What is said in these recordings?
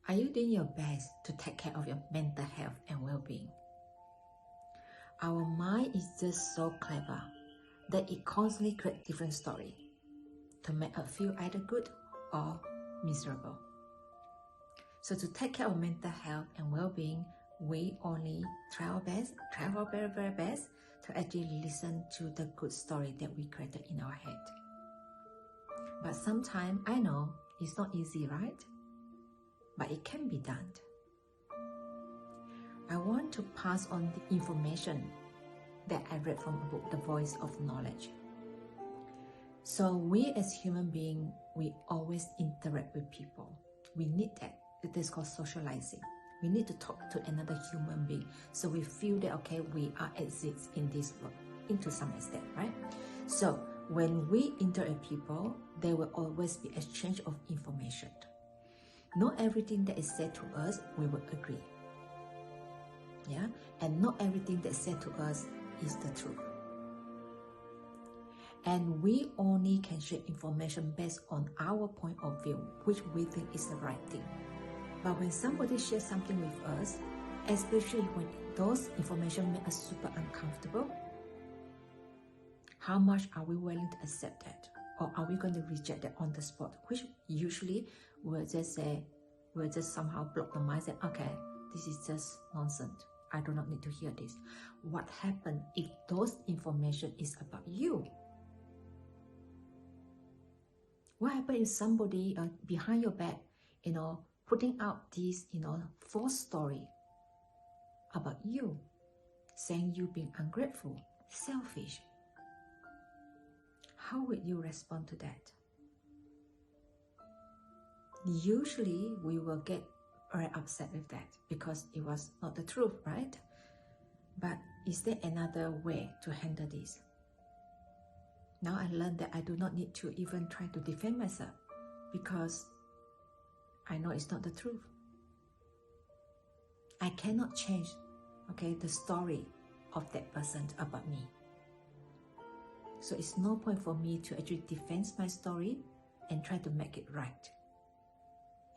Are you doing your best to take care of your mental health and well-being? Our mind is just so clever that it constantly creates different stories to make us feel either good or miserable. So to take care of mental health and well-being, we only try our best, try our very, very best to actually listen to the good story that we created in our head. But sometimes, I know, it's not easy, right? But it can be done. I want to pass on the information that I read from a book, The Voice of Knowledge. So we as human beings, we always interact with people. We need that. It is called socializing. We need to talk to another human being. So we feel that, okay, we are exist in this world, into some extent, right? So when we interact with people, there will always be exchange of information. Not everything that is said to us, we will agree. Yeah? And not everything that's said to us is the truth. And we only can share information based on our point of view, which we think is the right thing. But when somebody shares something with us, especially when those information make us super uncomfortable, how much are we willing to accept that? Or are we going to reject that on the spot? Which usually we'll just say, we'll just somehow block the mind, say, okay, this is just nonsense. I do not need to hear this. What happens if those information is about you? What happens if somebody behind your back, putting out this, false story about you, saying you being ungrateful, selfish? How would you respond to that? Usually, we will get very upset with that because it was not the truth, right? But is there another way to handle this? Now I learned that I do not need to even try to defend myself because I know it's not the truth. I cannot change, the story of that person about me. So it's no point for me to actually defend my story and try to make it right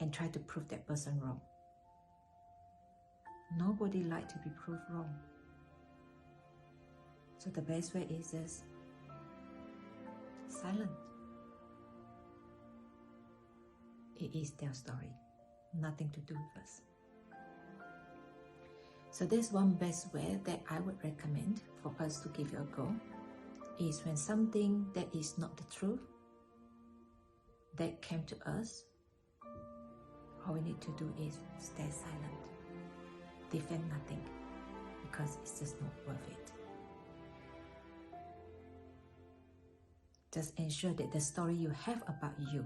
and try to prove that person wrong. Nobody likes to be proved wrong. So the best way is just silent. It is their story, nothing to do with us. So there's one best way that I would recommend for us to give it a go, is when something that is not the truth that came to us, all we need to do is stay silent, defend nothing, because it's just not worth it. Just ensure that the story you have about you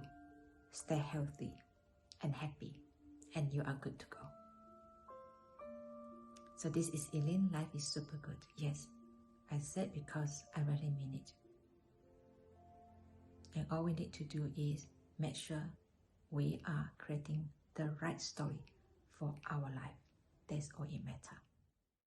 stay healthy and happy, and you are good to go. So this is Elaine, life is super good. Yes, I said because I really mean it. And all we need to do is make sure we are creating the right story for our life. That's all it matters.